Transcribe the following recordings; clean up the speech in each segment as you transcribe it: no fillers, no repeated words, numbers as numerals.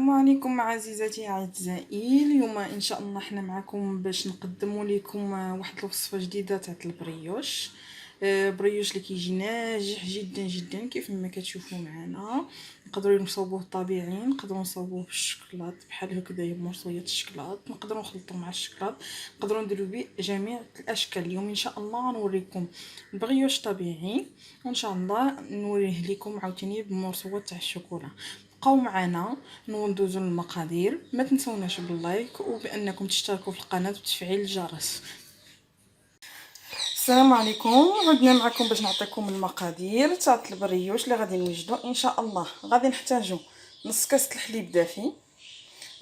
السلام عليكم عزيزاتي اعزائي. اليوم ان شاء الله حنا معكم باش نقدموا لكم واحد الوصفه جديده تاع البريوش. بريوش اللي كيجي ناجح جدا جدا كيف ما كتشوفوا معنا. نقدروا نصوبوه طبيعي، نقدروا نصوبوه بالشكلاط بحال هكذا مرصويات الشكلاط، نقدروا نخلطوه مع الشكلاط، نقدروا نديروا به جميع الاشكال. اليوم ان شاء الله نوريكم بريوش طبيعي، وان شاء الله نوريه لكم عاوتاني بمرصوات تاع الشوكولا. بقاو معنا ندوزو للمقادير. ما تنسوناش باللايك وبانكم تشتركوا في القناه وتفعيل الجرس. السلام عليكم، عدنا معكم باش نعطيكم المقادير تاع البريوش اللي غادي نوجدو ان شاء الله. غادي نحتاجو نص كاس الحليب دافي،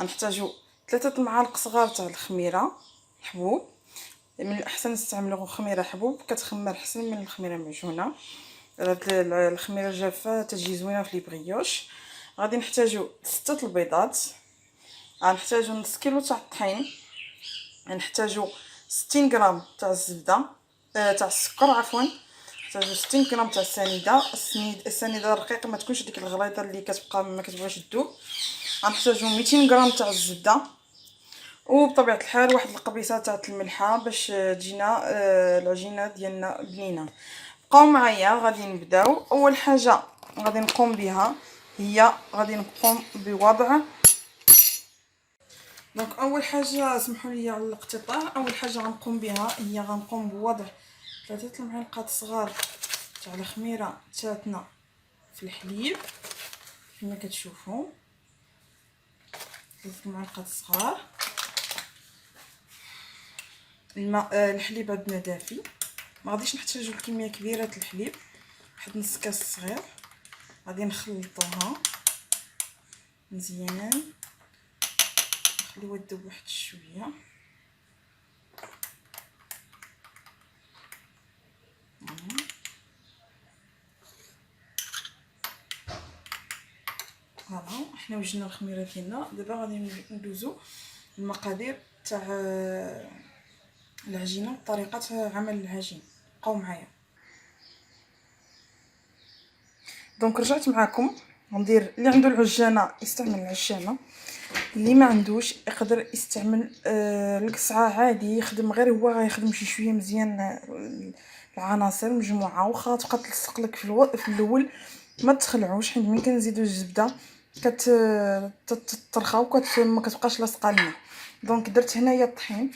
غنحتاجو 3 معالق صغار تاع الخميره حبوب. من الاحسن نستعملوا خميره حبوب، كتخمر احسن من الخميره معجونه. الخميره الجافه تجي زوينه في لي بريوش. غادي نحتاجو 6 البيضات، غنحتاجو نص كيلو تاع الطحين، غنحتاجو 60 غرام تاع الزبده تاع السكر عفوا، نحتاجو 60 غرام تاع السنيده الرقيقه، ما تكونش ديك الغليظه اللي كتبقى ما كتبغيش تذوب. غنحتاجو 200 غرام تاع الزبده، وبطبيعه الحال واحد القبيصه تاع الملحه باش تجينا العجينه ديالنا بنينه. بقاو معايا، غادي نبداو. اول حاجه غادي نقوم بها هي غادي نقوم بوضع دونك اول حاجه سمحوا لي على الاقتطاع. اول حاجه غنقوم بها هي غنقوم بوضع 3 المعالق صغار تاع الخميره تاعتنا في الحليب كما كتشوفوا. 3 المعالق صغار. الماء الحليب عندنا دافي، ما غاديش نحتاجوا الكميه كبيره تاع الحليب، واحد نص كاس صغير. غادي نخلطوها مزيان، نخليوها تذوب واحد شويه. فوالا حنا وجدنا الخميره ديالنا. دابا غادي ندوزو المقادير تاع العجينه وطريقه عمل العجين. بقاو معايا. دونك رجعت معكم. غندير اللي عنده العجانه يستعمل العجانه، اللي ما عندوش يقدر يستعمل القصعه عادي. يخدم غير هو غيخدم شي شويه مزيان العناصر مجموعه، واخا تبقى تلصق لك في الاول ما تخلعوش، حيت ملي كنزيدو الزبده تترخى ما كتبقاش لاصقه لنا. دونك درت هنايا الطحين،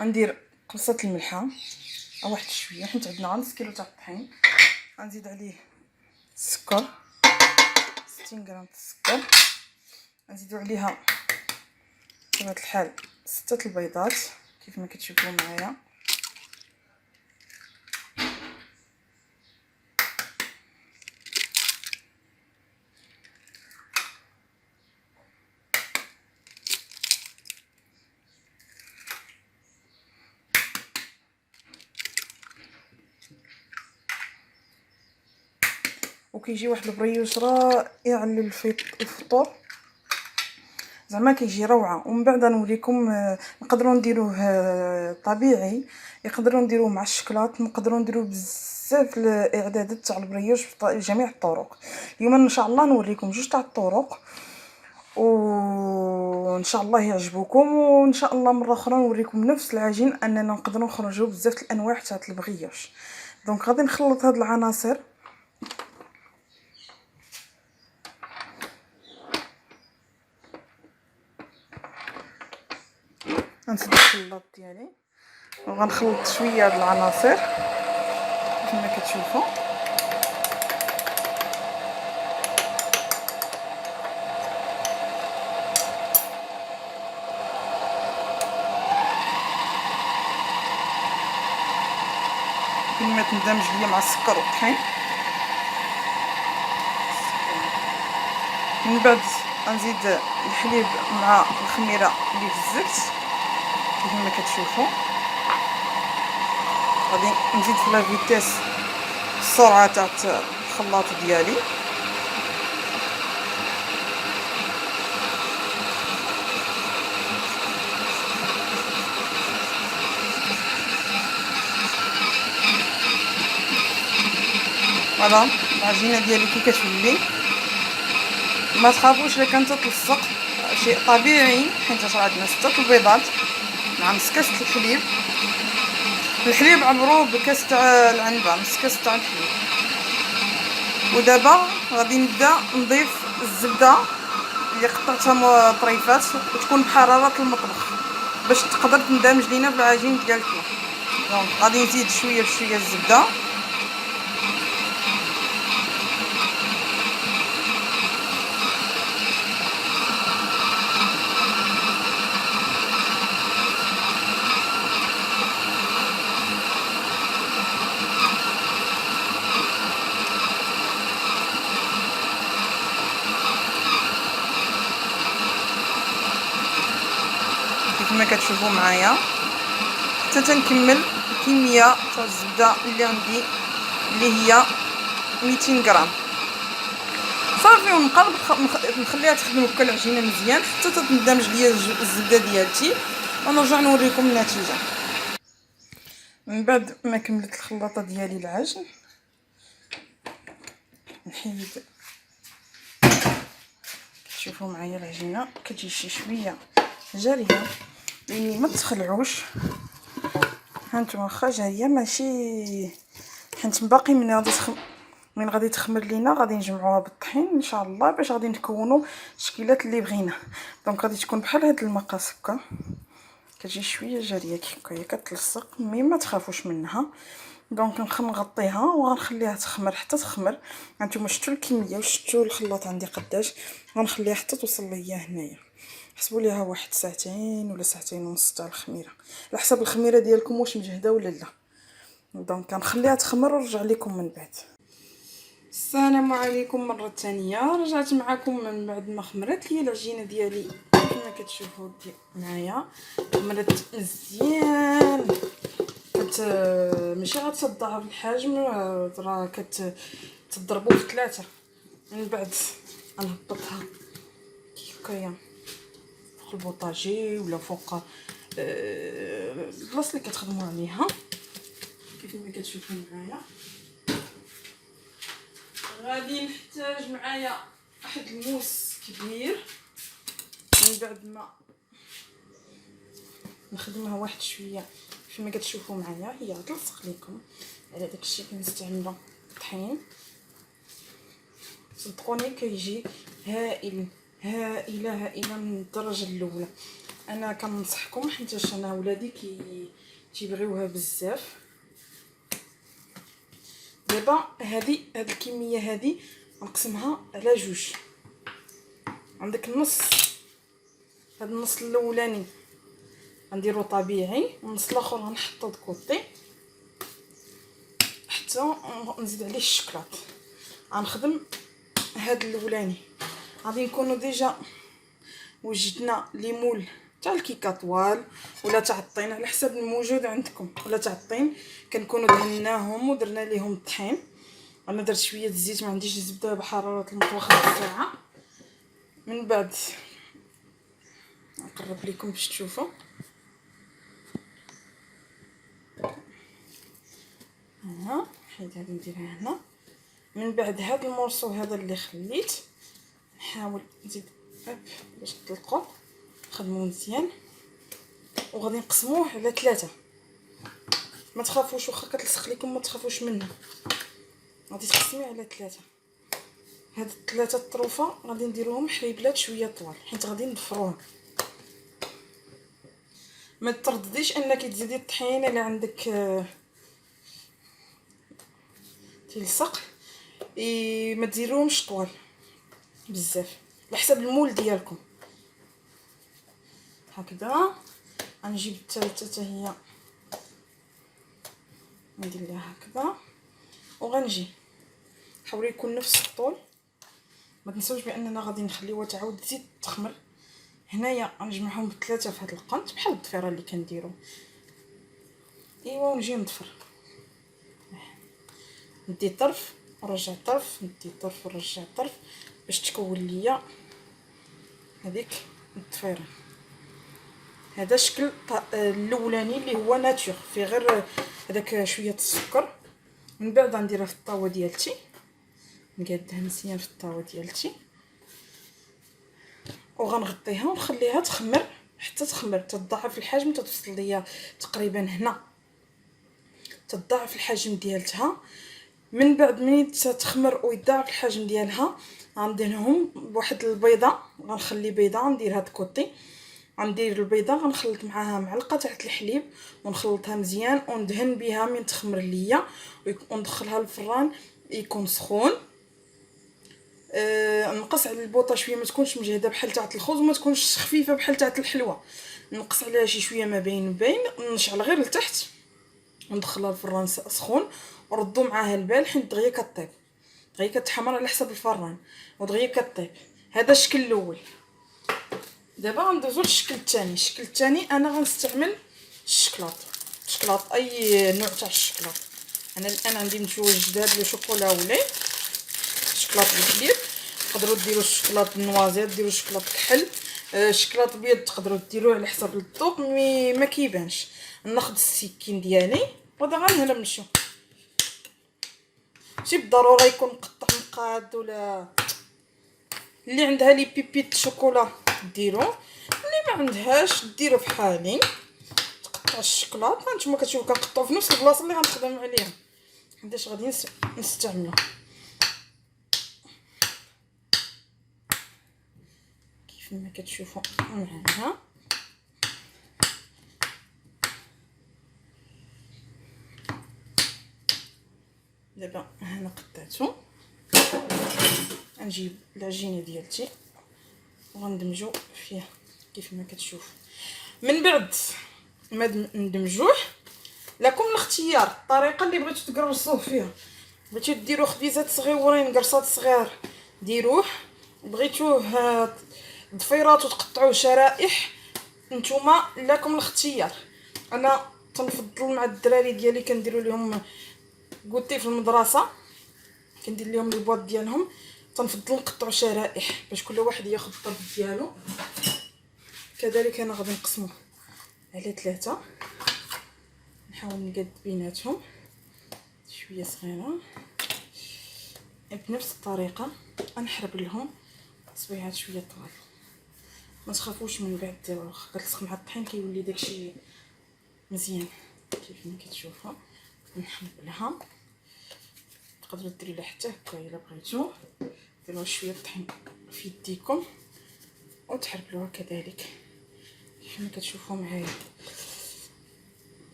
غندير قرصه الملحه او واحد شويه حيت عندنا نص كيلو تاع الطحين. غنزيد عليه السكر 60 غرام تاع السكر. غنزيدو عليها بطبيعه الحال 6 البيضات كيف ما كتشوفوا معايا. وكيجي واحد البريوش رائع للفطور، زعما كيجي روعه. ومن بعد نوريكم نقدروا نديروه طبيعي، يقدروا نديروه مع الشكلاط، نقدروا نديروه بزاف الاعدادات تاع البريوش بجميع الطرق. اليوم ان شاء الله نوريكم جوج تاع الطرق، وان شاء الله يعجبكم. وان شاء الله مره اخرى نوريكم نفس العجين اننا نقدروا نخرجوا بزاف الانواع تاع البريوش. دونك غادي نخلط هاد العناصر. غنسد الخلاط ديالي وغنخلط شويه هاد العناصر كما كتشوفوا. كما تندمج ليا مع السكر والطحين. من بعد غنزيد الحليب مع الخميره اللي فزت كما كتشوفوا. غادي نزيد في لا فيتيس السرعه تاع الخلاط ديالي. فوالا العجينه ديالي كي كتولي ما تخافوش الا كانت تلصق، شيء طبيعي حيت عندنا 6 البيضات مع نص كاس الحليب عبروه بكاس تاع العنبه، نص كاس تاع الحليب. ودابا غادي نبدا نضيف الزبده اللي قطعتها طريفات وتكون بحراره المطبخ باش تقدر تندمج لينا في العجين ديالنا. دونك غادي نزيد شويه بشويه الزبده. كما كتشوفوا معايا حتى تنكمل الكميه تاع الزبده اللي عندي اللي هي 200 غرام صافي. ونقلب نخليها تخدم هكا العجينه مزيان حتى تندمج ليا الزبده ديالتي ونرجع نوريكم النتيجه. من بعد ما كملت الخلطه ديالي العجن نحيد. شوفوا معايا العجينه كتجي شي شويه جاريه لاني ما تخلعوش. هانتوما واخا جاريه ماشي حيت باقي من غادي تخمر لينا غادي نجمعوها بالطحين ان شاء الله باش غادي نكونوا الشكيلات اللي بغينا. دونك غادي تكون بحال هاد المقاس هكا كتجي شويه جاريه كيف كتلصق مي ما تخافوش منها. دونك نغطيها وغنخليها تخمر حتى تخمر. هانتوما شفتوا الكميه وشفتوا الخلاط عندي قداش. غنخليها حتى توصل ليا هنايا. حسبوا ليها واحد ساعتين ولا ساعتين ونص تاع الخميره على حسب الخميره ديالكم واش مجهده ولا لا. دونك كنخليها تخمر ونرجع لكم من بعد. السلام عليكم مره ثانيه، رجعت معكم من بعد ما خمرت لي العجينه ديالي كما كتشوفوا معايا. خمرت مزيان ماشي غتصدعها بالحجم راه كتضربوا في 3. من بعد غنهبطها هكايا فوق البوطاجي ولا فوق البلاصه اللي كتخدموا عليها كيف ما كتشوفوا معايا. غادي نحتاج معايا واحد الموس كبير. من بعد ما نخدمها واحد شويه كما كتشوفوا معايا هي غتلصق لكم. على داكشي كنستعملوا الطحين صدقوني كيجي هائل هائله من الدرجه الاولى. انا كننصحكم حيت انا ولادي كيبغيوها بزاف. دابا هاد الكميه هذه غنقسمها على 2. عندك النص، هاد النص الاولاني غنديرو طبيعي والنص الاخر غنحطو دكوطي حتى نزيد عليه الشكلاط. غنخدم هاد الاولاني غادي نكونوا ديجا وجدنا لي مول تاع الكيكه طوال ولا تاع الطين على حسب الموجود عندكم، ولا تاع الطين كنكونوا دهناهم ودرنا ليهم الطحين. انا درت شويه الزيت ما عنديش الزبده بحراره المطبخ الساعه. من بعد نقرب لكم باش تشوفوا ها حيت هذه نديرها هنا. من بعد هذا المورصو هذا اللي خليت نحاول نزيد باش تطلقوا نخدموا مزيان وغادي نقسموه على 3. ما تخافوش واخا كتلصق لكم ما تخافوش منها، غادي تقسميه على 3. هاد 3 الطروفه غادي نديروهم حريبلات شويه طوال حيت غادي نضفروهم. ما تردديش انك تزيدي الطحين اللي عندك تلصق ما ديروهمش طوال بزاف على حسب المول ديالكم. هكذا غنجيب الثالثه حتى هي ندير لها هكذا وغنجي حاول يكون نفس الطول. ما تنساوش باننا غادي نخليوها تعاود تزيد تخمر. هنايا غنجمعهم ب3 في هذا القنت بحال الضفيره اللي كنديروا. ايوا ونجي نضفر، ندي طرف ونرجع طرف، ندي طرف ونرجع طرف باش تكون ليا هذيك الضفيره. هذا الشكل الاولاني اللي هو ناتور فيه غير هذاك شويه السكر. من بعد غنديرها في الطاوه ديالتي نقادها مزيان في الطاوه ديالتي وغنغطيها ونخليها تخمر حتى تخمر، تضاعف الحجم، توصل ليا تقريبا هنا، تضاعف الحجم ديالتها. من بعد ملي تخمر ويضاعف الحجم ديالها غندهنهم بواحد البيضه، غنخلي بيضه ندير هاد الكوطي، غندير البيضه غنخلط معاها معلقه تاع الحليب ونخلطها مزيان وندهن بها من تخمر ليا، وندخلها للفران يكون سخون. نقص على البوطه شويه، ما تكونش مجهده بحال تاعت الخبز وما تكونش خفيفه بحال تاعت الحلوه، نقص عليها شي شويه ما بين بين، نشعل غير لتحت وندخلها الفران سخون، وردوا معاها البال حيت دغيا كطيب، دغيا كتحمر على حسب الفران ودغيا كطيب. هذا الشكل الاول. دابا غندوزو للشكل الثاني. الشكل الثاني انا غنستعمل الشكلاط، الشكلاط اي نوع تاع الشكلاط. انا الان عندي مجوج جداد لو شوكولا ولي الشكلاط بالحليب، تقدروا ديروا الشكلاط النوازيط، ديروا الشكلاط كحل، الشكلاط ابيض تقدروا ديروه على حسب الذوق، ما كيبانش. ناخذ السكين ديالي ودابا غنهرمشو، ماشي بالضروره يكون مقطع مقاد، ولا اللي عندها لي بيبيت شوكولا ديرو، اللي ما عندهاش ديرو بحالي. تقطع الشكلاط هانتوما كتشوفوا كنقطعو في نفس البلاصه اللي غنخدم عليها حيتاش غادي نستعملو. كيف ما كتشوفوا معاها دابا هنا قطعتو. غنجيب العجينه ديالتي وغندمجو فيها كيف ما كتشوفوا. من بعد ما ندمجوه لكم الاختيار، الطريقه اللي بغيتو تقرصوه فيها. بغيتو ديروا خبيزات صغيورين قرصات صغار ديروه، بغيتوه ضفيرات وتقطعوه شرائح، نتوما لكم الاختيار. انا تنفضل مع الدراري ديالي كنديروا لهم كوتي في المدرسه، كندير لهم لي بواط ديالهم، تنفضل نقطعوا شرائح باش كل واحد ياخذ الطرف ديالو. كذلك انا غادي نقسموه على 3، نحاول نقاد بيناتهم شويه صغيره بنفس الطريقه. نحرب لهم صبيعات شويه طوال، ما تخافوش من بعد واخا كتلصق مع الطحين كيولي داكشي مزيان كيف ما كتشوفوا. نحرب لها، تقدروا ديروا لها حتى هكا الا بغيتو، ديروا شويه الطحين في يديكم وتحربلوها كذلك كيف ما كتشوفوا معايا.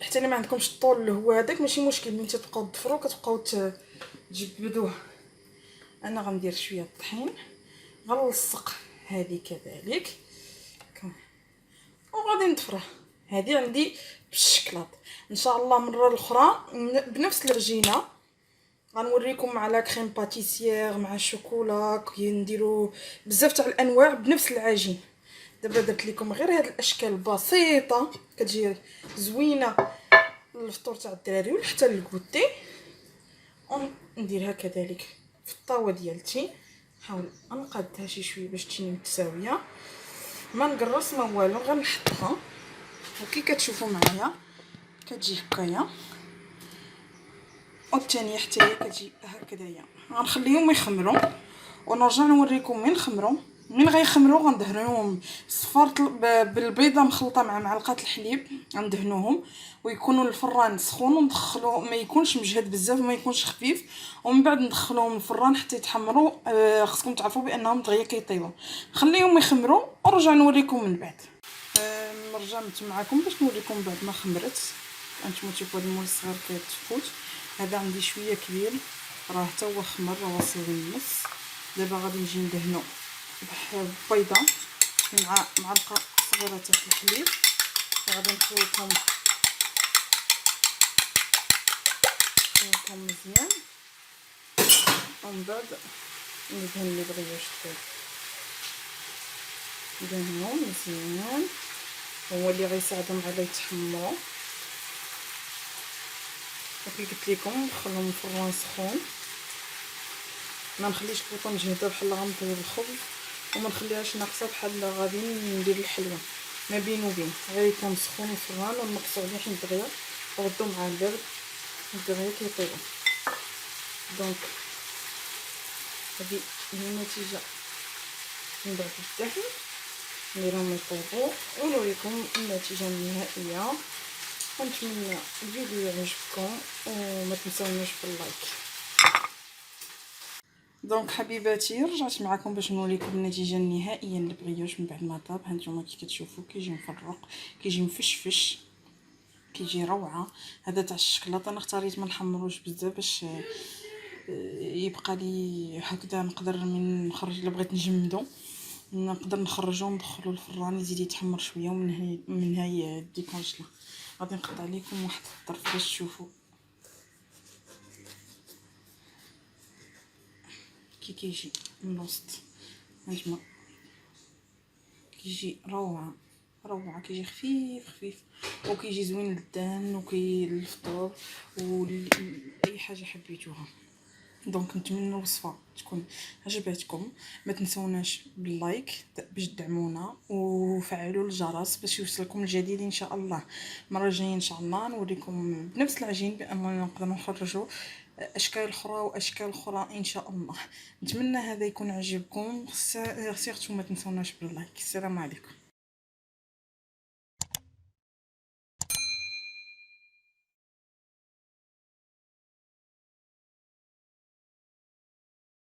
حتى الا ما عندكمش الطول اللي هو هذاك ماشي مشكل، ملي تبقاو تضفروا كتبقاو تجبدوه. انا غندير شويه الطحين غنلصق هذه كذلك وغادي نضفرها. هذه عندي بالشكلاط. ان شاء الله مره اخرى بنفس العجينه غنوريكم مع لا كريم باتيسيير مع الشوكولا، نديروا بزاف تاع الانواع بنفس العجين. دابا درت لكم غير هاد الاشكال بسيطه كتجي زوينه للفطور تاع الدراري ولا حتى للكوتي. ونديرها كذلك في الطاوه ديالتي، نحاول نقادها شي شويه باش تجيني متساويه، ما نقرص ما والو، غير نحطها وكي كتشوفوا معايا كتجي هكايا، والثانيه حتى هي كتجي هكذايا. غنخليهم يخمروا ونرجع نوريكم من خمروا. من غيخمروا غندهنوهم صفار بالبيضه مخلطه مع معلقه الحليب، غندهنوهم ويكونوا الفران سخون وندخلوه، ما يكونش مجهد بزاف وما يكونش خفيف، ومن بعد ندخلوهم الفران حتى يتحمروا. خصكم تعرفوا بانهم دغيا كيطيبوا. نخليهم يخمروا ونرجع نوريكم من بعد. رجعت معكم باش نوريكم بعد ما خمرت. انتما تشوفوا هذا المول الصغير كيتفوت، هذا عندي شويه كبير راه حتى هو خمر راه واصل للنص. دابا غادي نجي ندهنو بيضه مع معلقه صغيره تاع الحليب، غادي نخلطهم مزيان، ومن بعد ندهن اللي بغى يشرب ندهنهم مزيان، هو اللي غيساعدهم على يتحمروا. وكي قلت لكم نخليهم الفران سخون، ما نخليش البوطه مجهده بحال غنطيب الخبز، وما نخليهاش ناقصه بحال غادي ندير الحلوه. ما بين وبين غير يكون سخون الفران ونقصو عليه حيت دغيا وردو مع البرد دغيا كيطيبوا. دونك هذه هي النتيجه من بعد الدهن. نديرهم يطيبوا ونوريكم النتيجه النهائيه. ونتمنى الفيديو يعجبكم وما تنسونوش باللايك. دونك حبيباتي رجعت معكم باش نوريكم النتيجه النهائيه للبغيوش من بعد ما طاب. هانتوما كي كتشوفوا كيجي مفرق، كيجي مفشفش، كيجي روعه. هذا تاع الشكلاط انا اختاريت ما نحمروش بزاف باش يبقى لي هكذا، نقدر من نخرج الا بغيت نجمدو نقدر نخرجو وندخلو الفران يزيد يتحمر شويه ومن هاي ديكونجلا. غادي نقطع لكم واحد الطرف باش تشوفوا كي كيجي من الوسط. هانتوما كيجي روعه روعه، كيجي خفيف خفيف وكيجي زوين للدهن وكي للفطور اي حاجه حبيتوها. دونك نتمنى الوصفه تكون عجبتكم. ما تنسوناش باللايك باش تدعمونا وفعلوا الجرس باش يوصلكم الجديد ان شاء الله. المره الجايه ان شاء الله نوريكم بنفس العجين باننا نقدر نخرجوا اشكال اخرى واشكال اخرى ان شاء الله. نتمنى هذا يكون عجبكم. سيرتو ما تنسوناش باللايك. السلام عليكم.